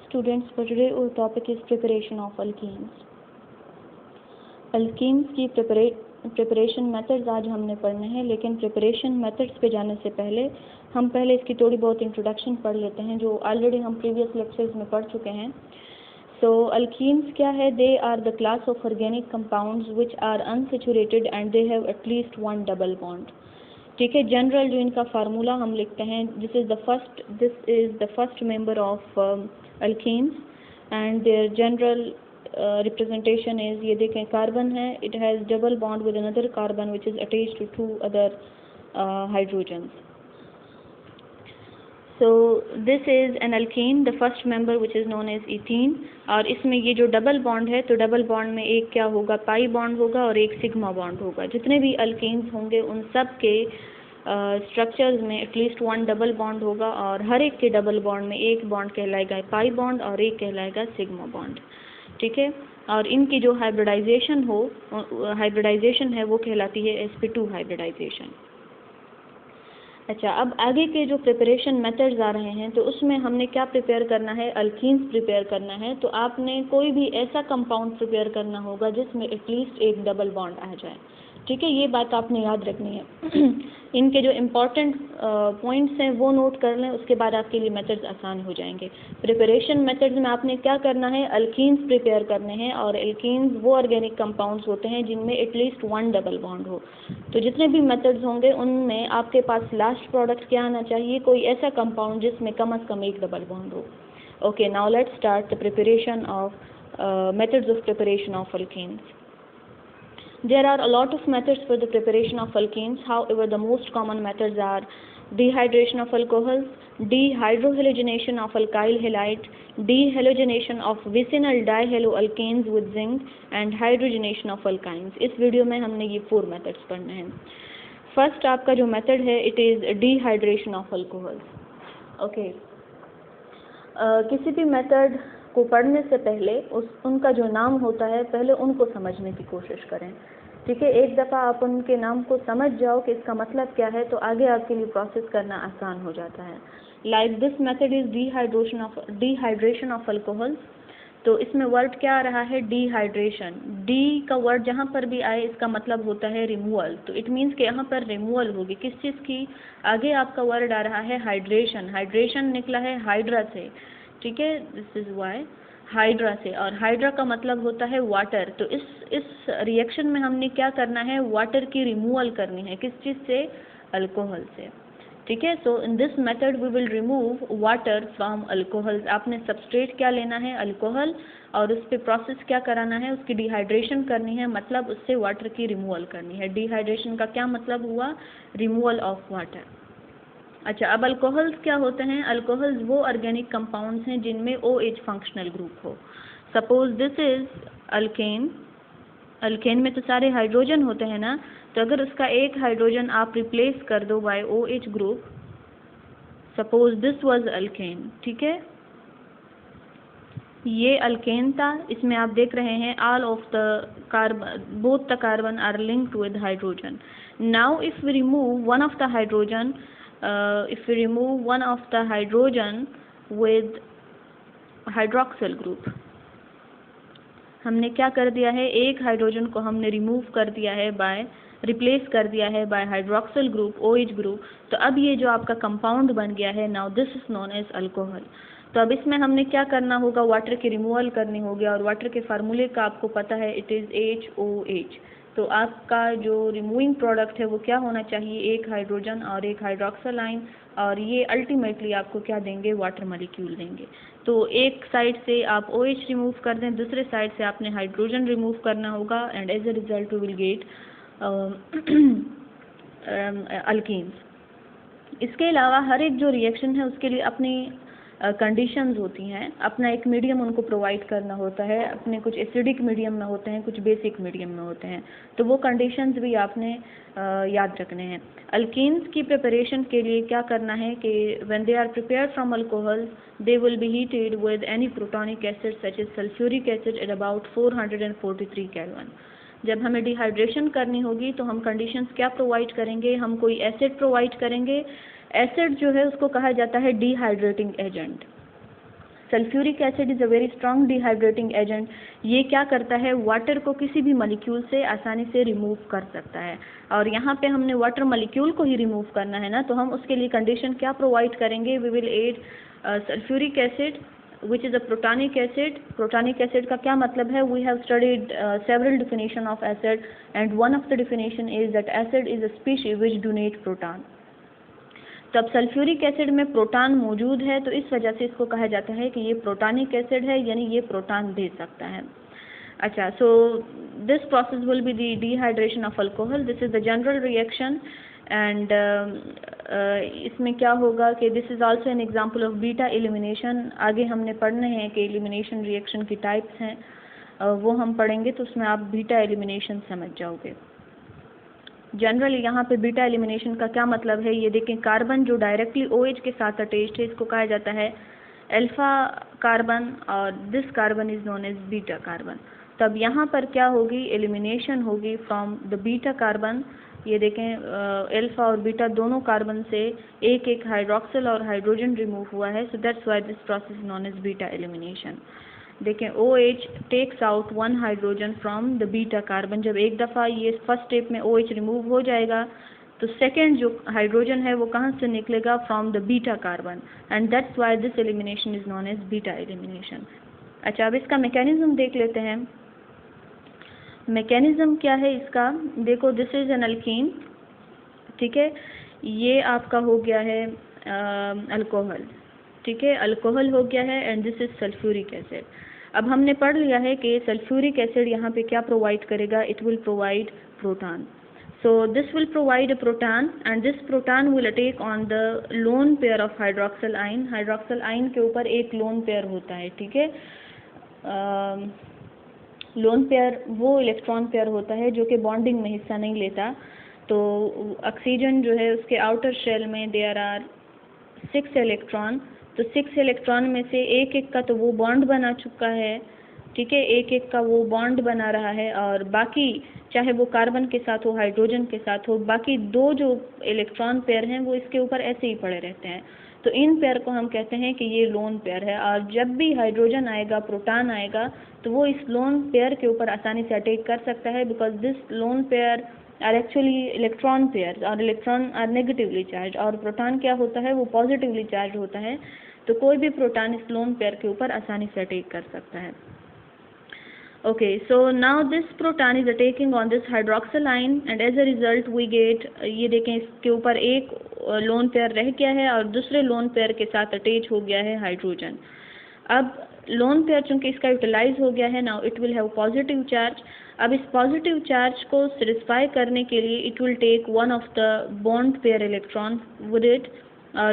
students, for today our topic is preparation of alkenes. Alkenes की preparation methods आज हमने पढ़ने हैं, लेकिन प्रिपरेशन मेथड्स पे जाने से पहले हम पहले इसकी थोड़ी बहुत इंट्रोडक्शन पढ़ लेते हैं, जो ऑलरेडी हम प्रीवियस लेक्चर्स में पढ़ चुके हैं. सो अल्कीन्स क्या है? They are the class of organic compounds which are unsaturated and they have at least one double bond. ठीक है, जनरल जो इनका फार्मूला हम लिखते हैं, this is the first member of alkenes and their general representation is, ये देखें carbon है, it has double bond with another carbon which is attached to 2 other hydrogens. So this is an alkene, the first member which is known as ethene. और इसमें ये जो double bond है, तो double bond में एक क्या होगा? पाई बॉन्ड होगा और एक सिग्मा बॉन्ड होगा. जितने भी अल्केन्स होंगे उन सब के स्ट्रक्चर्स में एटलीस्ट वन डबल बॉन्ड होगा, और हर एक के डबल बॉन्ड में एक बॉन्ड कहलाएगा पाई बॉन्ड और एक कहलाएगा सिग्मा बॉन्ड. ठीक है, और इनकी जो हाइब्रिडाइजेशन है वो कहलाती है sp2 हाइब्रिडाइजेशन. अच्छा, अब आगे के जो प्रिपरेशन मेथड्स आ रहे हैं, तो उसमें हमने क्या प्रिपेयर करना है? अल्कीन्स प्रिपेयर करना है. तो आपने कोई भी ऐसा कंपाउंड प्रिपेयर करना होगा जिसमें एटलीस्ट एक डबल बॉन्ड आ जाए. ठीक है, ये बात आपने याद रखनी है. इनके जो इम्पोर्टेंट पॉइंट्स हैं वो नोट कर लें, उसके बाद आपके लिए मेथड्स आसान हो जाएंगे. प्रिपरेशन मेथड्स में आपने क्या करना है? अल्कीन्स प्रिपेयर करने हैं, और अल्कीन्स वो ऑर्गेनिक कंपाउंड्स होते हैं जिनमें एटलीस्ट वन डबल बॉन्ड हो. तो जितने भी मेथड्स होंगे उनमें आपके पास लास्ट प्रोडक्ट क्या आना चाहिए? कोई ऐसा कंपाउंड जिसमें कम से कम एक डबल बॉन्ड हो. Okay, now let's start the preparation of methods of preparation of alkenes. There are a lot of methods for the preparation of alkenes. However, the most common methods are dehydration of alcohols, dehydrohalogenation of alkyl halide, dehalogenation of vicinal dihaloalkanes with zinc, and hydrogenation of alkynes. इस video में हमने ये 4 methods पढ़ने हैं. First आपका जो method है, it is dehydration of alcohols. Okay, किसी भी मेथड को पढ़ने से पहले उनका जो नाम होता है, पहले उनको समझने की कोशिश करें. ठीक है, एक दफ़ा आप उनके नाम को समझ जाओ कि इसका मतलब क्या है, तो आगे आपके लिए प्रोसेस करना आसान हो जाता है. Like this method is dehydration of alcohols. तो इसमें वर्ड क्या आ रहा है? डिहाइड्रेशन. डी का वर्ड जहाँ पर भी आए इसका मतलब होता है रिमूवल. तो इट मीन्स कि यहाँ पर रिमूवल होगी किस चीज़ की? आगे आपका वर्ड आ रहा है हाइड्रेशन. हाइड्रेशन निकला है हाइड्रा से. ठीक है, दिस इज़ वाई, हाइड्रा से, और हाइड्रा का मतलब होता है वाटर. तो इस रिएक्शन में हमने क्या करना है? वाटर की रिमूवल करनी है. किस चीज़ से? अल्कोहल से. ठीक है, so in this method we will remove water from alcohol. आपने सबस्ट्रेट क्या लेना है? अल्कोहल, और उस पर प्रोसेस क्या कराना है? उसकी डिहाइड्रेशन करनी है, मतलब उससे वाटर की रिमूवल करनी है. डिहाइड्रेशन का क्या मतलब हुआ? Removal of water. अच्छा, अब अल्कोहल्स क्या होते हैं? अल्कोहल्स वो ऑर्गेनिक कंपाउंड्स हैं जिनमें OH फंक्शनल ग्रुप हो. Suppose this is alkane. Alkane में तो सारे हाइड्रोजन होते हैं ना, तो अगर उसका एक हाइड्रोजन आप रिप्लेस कर दो by OH group, suppose this was alkane. ठीक है, ये अल्केन था. इसमें आप देख रहे हैं all of the carbon, both the carbon are linked with hydrogen. Now if we remove one of the hydrogen, if we remove one of the hydrogen with hydroxyl group, हमने क्या कर दिया है? एक हाइड्रोजन को हमने रिमूव कर दिया है रिप्लेस कर दिया है by hydroxyl group, OH group. तो अब ये जो आपका कंपाउंड बन गया है, now this is known as alcohol. तो अब इसमें हमने क्या करना होगा? वाटर की रिमूवल करनी होगी, और वाटर के फार्मूले का आपको पता है, इट इज़ HOH. तो आपका जो रिमूविंग प्रोडक्ट है वो क्या होना चाहिए? एक हाइड्रोजन और एक हाइड्रोक्सिल आयन, और ये अल्टीमेटली आपको क्या देंगे? वाटर मॉलिक्यूल देंगे. तो एक साइड से आप OH रिमूव कर दें, दूसरे साइड से आपने हाइड्रोजन रिमूव करना होगा, and as a result we will get alkenes. इसके अलावा हर एक जो रिएक्शन है उसके लिए अपनी कंडीशंस होती हैं, अपना एक मीडियम उनको प्रोवाइड करना होता है. अपने कुछ एसिडिक मीडियम में होते हैं, कुछ बेसिक मीडियम में होते हैं. तो वो कंडीशंस भी आपने याद रखने हैं. अल्कीन्स की प्रिपरेशन के लिए क्या करना है कि when they are prepared from alcohol, they will be heated with any protonic acid such as sulphuric acid at about 443 kelvin. जब हमें डिहाइड्रेशन करनी होगी तो हम कंडीशंस क्या प्रोवाइड करेंगे? हम कोई एसिड प्रोवाइड करेंगे. एसिड जो है उसको कहा जाता है dehydrating agent. Sulphuric acid is a very strong dehydrating agent. ये क्या करता है, वाटर को किसी भी मॉलिक्यूल से आसानी से रिमूव कर सकता है। और यहाँ पे हमने वाटर मॉलिक्यूल को ही रिमूव करना है ना, तो हम उसके लिए कंडीशन क्या प्रोवाइड करेंगे, we will add sulphuric acid which is a protonic acid। protonic acid का क्या मतलब है, we have studied several definition of acid and one of the definition is that acid is a species which donate proton। तो अब sulphuric acid में proton मौजूद है, तो इस वजह से इसको कहा जाता है कि ये प्रोटॉनिक एसिड है, यानी ये प्रोटॉन दे सकता है। अच्छा, so this process will be the dehydration of alcohol, this is the general reaction and इसमें क्या होगा कि this is also an example of beta elimination. आगे हमने पढ़ने हैं कि एलिमिनेशन रिएक्शन की टाइप्स हैं, वो हम पढ़ेंगे, तो उसमें आप बीटा एलिमिनेशन समझ जाओगे। जनरली यहाँ पे बीटा एलिमिनेशन का क्या मतलब है, ये देखें, कार्बन जो डायरेक्टली OH के साथ अटैच्ड है इसको कहा जाता है अल्फा कार्बन और this carbon is known as beta carbon. तब यहाँ पर क्या होगी, एलिमिनेशन होगी फ्रॉम द बीटा कार्बन। ये देखें, अल्फा और बीटा दोनों कार्बन से एक एक हाइड्रोक्सिल और हाइड्रोजन रिमूव हुआ है, so that's why this process known as beta elimination. देखें, OH takes out one hydrogen from the beta carbon. जब एक दफ़ा ये फर्स्ट स्टेप में OH रिमूव हो जाएगा तो सेकेंड जो हाइड्रोजन है वो कहाँ से निकलेगा, from the beta carbon, and that's why this elimination is known as beta elimination. अच्छा, अब इसका मैकेनिज्म देख लेते हैं। मैकेनिज्म क्या है इसका, देखो, दिस इज एन अल्कीन, ठीक है, ये आपका हो गया है अल्कोहल, ठीक है, अल्कोहल हो गया है, and this is sulphuric acid. अब हमने पढ़ लिया है कि सल्फ्यूरिक एसिड यहाँ पे क्या प्रोवाइड करेगा, it will provide proton. So this will provide a proton and this proton will attack on the lone pair of hydroxyl ion। hydroxyl ion के ऊपर एक lone pair होता है, ठीक है, लोन पेयर वो इलेक्ट्रॉन पेयर होता है जो कि बॉन्डिंग में हिस्सा नहीं लेता। तो ऑक्सीजन जो है उसके आउटर शेल में देयर आर 6 इलेक्ट्रॉन, तो 6 इलेक्ट्रॉन में से एक एक का तो वो बॉन्ड बना चुका है, ठीक है, एक एक का वो बॉन्ड बना रहा है, और बाकी चाहे वो कार्बन के साथ हो हाइड्रोजन के साथ हो, बाकी दो जो इलेक्ट्रॉन पेयर हैं वो इसके ऊपर ऐसे ही पड़े रहते हैं। तो इन पेयर को हम कहते हैं कि ये लोन पेयर है, और जब भी हाइड्रोजन आएगा, प्रोटॉन आएगा, तो वो इस लोन पेयर के ऊपर आसानी से अटैक कर सकता है, because this lone pair are actually electron pair और इलेक्ट्रॉन आर नेगेटिवली चार्ज, और प्रोटॉन क्या होता है, वो पॉजिटिवली चार्ज होता है। तो कोई भी प्रोटॉन इस लोन पेयर के ऊपर आसानी से अटैक कर सकता है। Okay, so now this proton is attacking on this hydroxyl ion and as a result we get, ये देखें, इसके ऊपर एक लोन पेयर रह गया है और दूसरे लोन पेयर के साथ अटैच हो गया है हाइड्रोजन। अब लोन पेयर चूंकि इसका यूटिलाइज हो गया है, now it will have positive charge. अब इस पॉजिटिव चार्ज को सेटिस्फाई करने के लिए it will take one of the bond pair electron with it.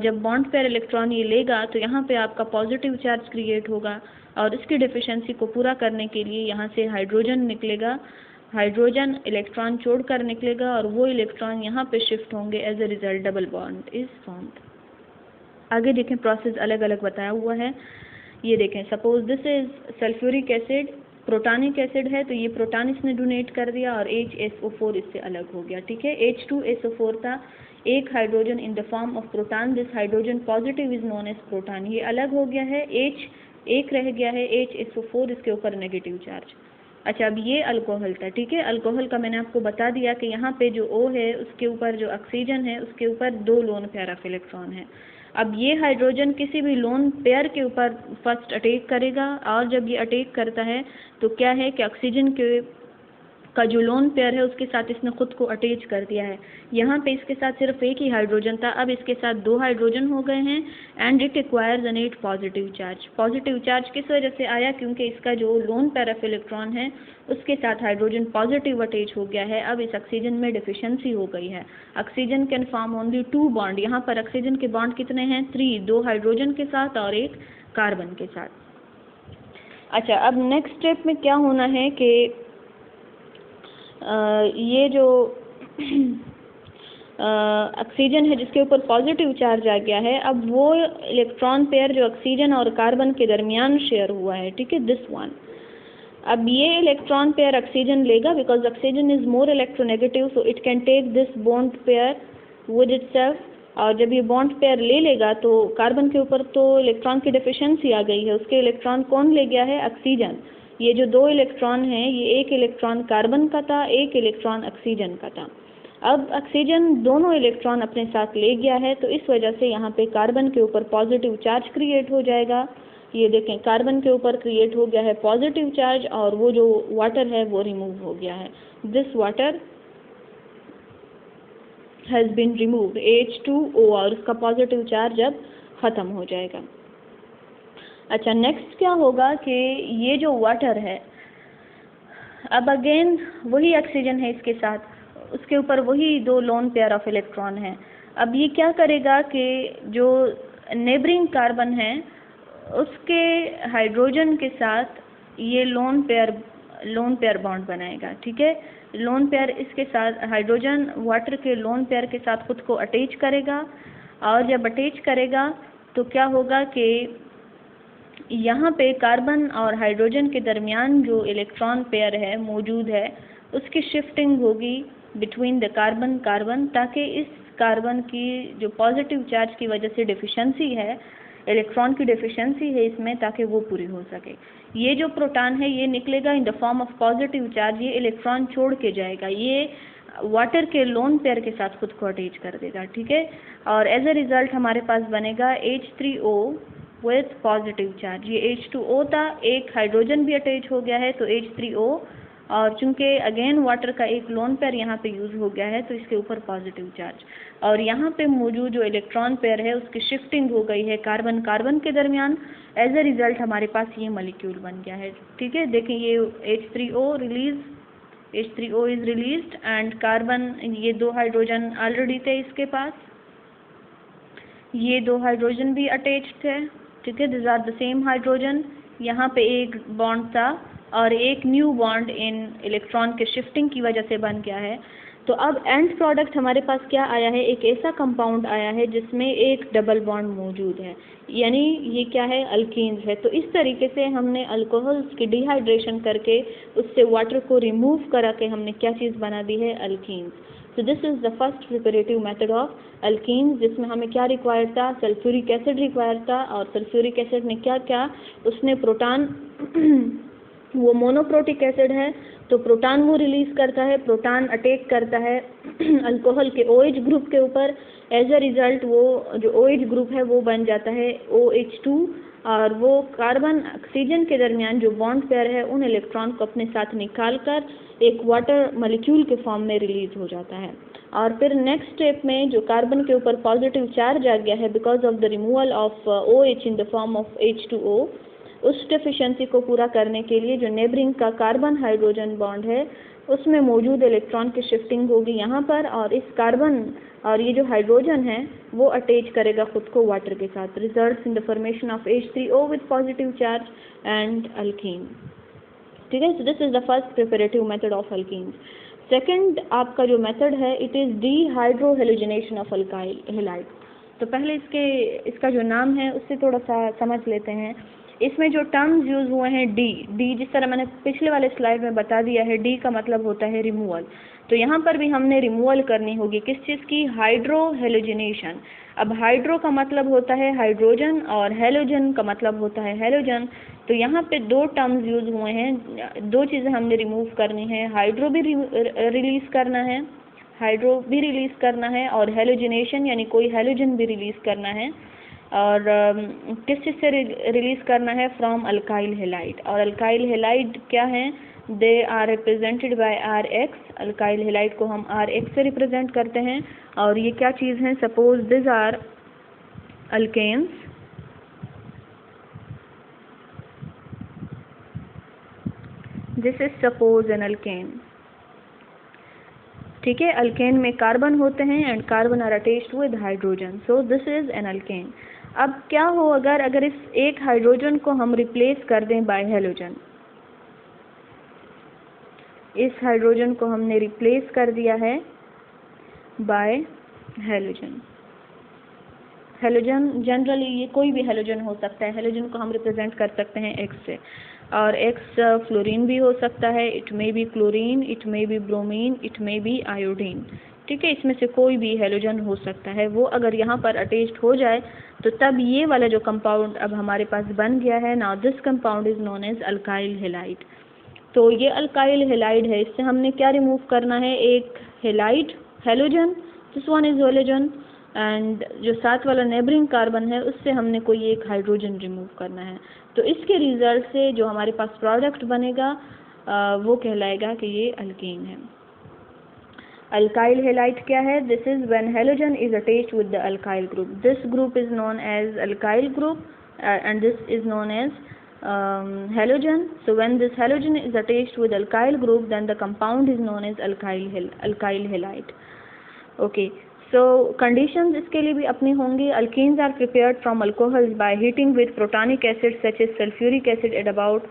जब बॉन्ड पेयर इलेक्ट्रॉन ये लेगा तो यहाँ पे आपका पॉजिटिव चार्ज क्रिएट होगा, और इसकी डिफिशिएंसी को पूरा करने के लिए यहाँ से हाइड्रोजन निकलेगा, हाइड्रोजन इलेक्ट्रॉन छोड़कर निकलेगा और वो इलेक्ट्रॉन यहाँ पे शिफ्ट होंगे, as a result double bond is formed. आगे देखें, प्रोसेस अलग अलग बताया हुआ है। ये देखें, suppose this is sulphuric acid, protonic acid है, तो ये प्रोटॉन इसने डोनेट कर दिया और HSO4 इससे अलग हो गया, ठीक है, H2SO4 था, एक hydrogen in the form of proton, this hydrogen positive is known as proton, ये अलग हो गया है, H एक रह गया है, HSO4 इसके ऊपर नेगेटिव चार्ज। अच्छा, अब ये अल्कोहल था, ठीक है, अल्कोहल का मैंने आपको बता दिया कि यहाँ पे जो O है उसके ऊपर जो ऑक्सीजन है उसके ऊपर 2 लोन पेयर ऑफ इलेक्ट्रॉन है। अब ये हाइड्रोजन किसी भी लोन पेयर के ऊपर फर्स्ट अटैक करेगा, और जब ये अटैक करता है तो क्या है कि ऑक्सीजन के का जो लोन पेयर है उसके साथ इसने खुद को अटैच कर दिया है। यहाँ पे इसके साथ सिर्फ एक ही हाइड्रोजन था, अब इसके साथ 2 हाइड्रोजन हो गए हैं, and it acquires a net positive charge. Positive charge किस वजह से आया, क्योंकि इसका जो लोन पेयर ऑफ इलेक्ट्रॉन है उसके साथ हाइड्रोजन पॉजिटिव अटैच हो गया है। अब इस ऑक्सीजन में डिफिशियंसी हो गई है, oxygen can form only 2 bond. यहाँ पर ऑक्सीजन के बॉन्ड कितने हैं, 3, 2 हाइड्रोजन के साथ और एक कार्बन के साथ। अच्छा, अब नेक्स्ट स्टेप में क्या होना है कि ये जो ऑक्सीजन है जिसके ऊपर पॉजिटिव चार्ज आ गया है, अब वो इलेक्ट्रॉन पेयर जो ऑक्सीजन और कार्बन के दरमियान शेयर हुआ है, ठीक है, दिस वन, अब ये इलेक्ट्रॉन पेयर ऑक्सीजन लेगा, because oxygen is more electronegative, so it can take this bond pair with itself, और जब ये बॉन्ड पेयर ले लेगा तो कार्बन के ऊपर तो इलेक्ट्रॉन की डेफिशिएंसी आ गई है, उसके इलेक्ट्रॉन कौन ले गया है? ऑक्सीजन। ये जो 2 इलेक्ट्रॉन हैं, ये एक इलेक्ट्रॉन कार्बन का था, एक इलेक्ट्रॉन ऑक्सीजन का था। अब ऑक्सीजन दोनों इलेक्ट्रॉन अपने साथ ले गया है, तो इस वजह से यहाँ पे कार्बन के ऊपर पॉजिटिव चार्ज क्रिएट हो जाएगा। ये देखें, कार्बन के ऊपर क्रिएट हो गया है पॉजिटिव चार्ज, और वो जो वाटर है वो रिमूव हो गया है। This water has been removed, H2O, और उसका पॉजिटिव चार्ज अब ख़त्म हो जाएगा। अच्छा, नेक्स्ट क्या होगा कि ये जो वाटर है, अब अगेन वही ऑक्सीजन है इसके साथ, उसके ऊपर वही 2 लोन पेयर ऑफ इलेक्ट्रॉन है। अब ये क्या करेगा कि जो नेबरिंग कार्बन है उसके हाइड्रोजन के साथ ये लोन पेयर बॉन्ड बनाएगा। ठीक है, लोन पेयर इसके साथ, हाइड्रोजन वाटर के लोन पेयर के साथ खुद को अटैच करेगा, और जब अटैच करेगा तो क्या होगा कि यहाँ पे कार्बन और हाइड्रोजन के दरमियान जो इलेक्ट्रॉन पेयर है मौजूद है, उसकी शिफ्टिंग होगी बिटवीन द कार्बन, ताकि इस कार्बन की जो पॉजिटिव चार्ज की वजह से डेफिशिएंसी है, इलेक्ट्रॉन की डेफिशिएंसी है इसमें, ताकि वो पूरी हो सके। ये जो प्रोटॉन है ये निकलेगा इन the form of positive charge, ये इलेक्ट्रॉन छोड़ के जाएगा, ये वाटर के लोन पेयर के साथ खुद को अटैच कर देगा। ठीक है, और एज ए रिजल्ट हमारे पास बनेगा H3O विथ पॉजिटिव चार्ज। ये H2O था, एक हाइड्रोजन भी अटैच हो गया है तो H3O, और चूंकि अगेन वाटर का एक लोन पेयर यहाँ पे यूज़ हो गया है तो इसके ऊपर पॉजिटिव चार्ज, और यहाँ पे मौजूद जो इलेक्ट्रॉन पेयर है उसकी शिफ्टिंग हो गई है कार्बन के दरमियान। एज ए रिजल्ट हमारे पास ये मॉलिक्यूल बन गया है। ठीक है, देखें ये H3O is released, and carbon, ये 2 हाइड्रोजन ऑलरेडी थे इसके पास, ये 2 हाइड्रोजन भी अटैच्ड थे। ठीक है, this are the same hydrogen, यहाँ पे एक बॉन्ड था और एक न्यू बॉन्ड इन इलेक्ट्रॉन के शिफ्टिंग की वजह से बन गया है। तो अब एंड प्रोडक्ट हमारे पास क्या आया है? एक ऐसा कंपाउंड आया है जिसमें एक डबल बॉन्ड मौजूद है, यानी ये क्या है? अल्कीन्स है। तो इस तरीके से हमने अल्कोहल्स की डिहाइड्रेशन करके उससे वाटर को रिमूव करा के हमने क्या चीज़ बना दी है? Alkenes. So this is the first preparative method of alkenes, जिसमें हमें क्या रिक्वायर था? सल्फ्यूरिक एसिड रिक्वायर था, और सल्फ्यूरिक एसिड ने क्या क्या, उसने प्रोटॉन वो मोनोप्रोटिक एसिड है तो प्रोटॉन वो रिलीज करता है, प्रोटॉन अटैक करता है अल्कोहल के OH ग्रुप के ऊपर। एज अ रिजल्ट वो जो OH ग्रुप है वो बन जाता है OH2, और वो कार्बन ऑक्सीजन के दरमियान जो बॉन्ड पेयर है उन इलेक्ट्रॉन को अपने साथ निकाल कर एक वाटर मॉलिक्यूल के फॉर्म में रिलीज हो जाता है। और फिर नेक्स्ट स्टेप में जो कार्बन के ऊपर पॉजिटिव चार्ज आ गया है because of the removal of OH in the form of H2O, उस डेफिशिएंसी को पूरा करने के लिए जो नेबरिंग का कार्बन हाइड्रोजन बॉन्ड है उसमें मौजूद इलेक्ट्रॉन की शिफ्टिंग होगी यहाँ पर, और इस कार्बन और ये जो हाइड्रोजन है वो अटैच करेगा खुद को वाटर के साथ, results in the formation of H3O with positive charge and alkyne. ठीक है, सो this is the first preparative method of alkenes. Second आपका जो मेथड है, it is dehydrohalogenation of alkyl halide. तो पहले इसका जो नाम है उससे थोड़ा सा समझ लेते हैं। इसमें जो टर्म्स यूज़ हुए हैं, डी जिस तरह मैंने पिछले वाले स्लाइड में बता दिया है, डी का मतलब होता है रिमूवल। तो यहाँ पर भी हमने रिमूवल करनी होगी किस चीज़ की? हाइड्रोहेलोजिनेशन। अब हाइड्रो का मतलब होता है हाइड्रोजन और हेलोजन का मतलब होता है हेलोजन। तो यहाँ पे 2 टर्म्स यूज़ हुए हैं, 2 चीज़ें हमने रिमूव करनी है, हाइड्रो भी रिलीज़ करना है, और हेलोजिनेशन यानी कोई हेलोजन भी रिलीज़ करना है। और किस चीज़ से रिलीज़ करना है? From alkyl halide. और अल्काइल हैलाइड क्या है? They are represented by Rx। Alkyl halide को हम Rx से रिप्रेजेंट करते हैं। और ये क्या चीज़ है? Suppose this are alkanes, this is suppose an alkane. ठीक है, अल्केन में कार्बन होते हैं and carbon are attached with hydrogen, so this is an alkane. अब क्या हो अगर इस एक हाइड्रोजन को हम रिप्लेस कर दें बाय हेलोजन, इस हाइड्रोजन को हमने रिप्लेस कर दिया है बाय हेलोजन। हेलोजन जनरली ये कोई भी हेलोजन हो सकता है, हेलोजन को हम रिप्रेजेंट कर सकते हैं X से, और X फ्लोरीन भी हो सकता है, it may be chlorine, it may be bromine, it may be iodine. ठीक है, इसमें से कोई भी हेलोजन हो सकता है। वो अगर यहाँ पर अटैच्ड हो जाए तो तब ये वाला जो कंपाउंड अब हमारे पास बन गया है, now this compound is known as alkyl halide. तो ये अल्काइल हेलाइड है, इससे हमने क्या रिमूव करना है, एक halide halogen, this one is halogen, and जो साथ वाला नेबरिंग कार्बन है उससे हमने कोई एक हाइड्रोजन रिमूव करना है। तो इसके रिजल्ट से जो हमारे पास प्रोडक्ट बनेगा वो कहलाएगा कि ये अल्कीन है। अल्काइल हेलाइड क्या है, this is when halogen is attached with the alkyl group, this group is known as alkyl group and this is known as halogen. So when this halogen is attached with alkyl group, then the compound is known as alkyl halide. Okay, so conditions इसके लिए भी अपनी होंगी। alkenes are prepared from alcohols by heating with protonic acid such as sulfuric acid at about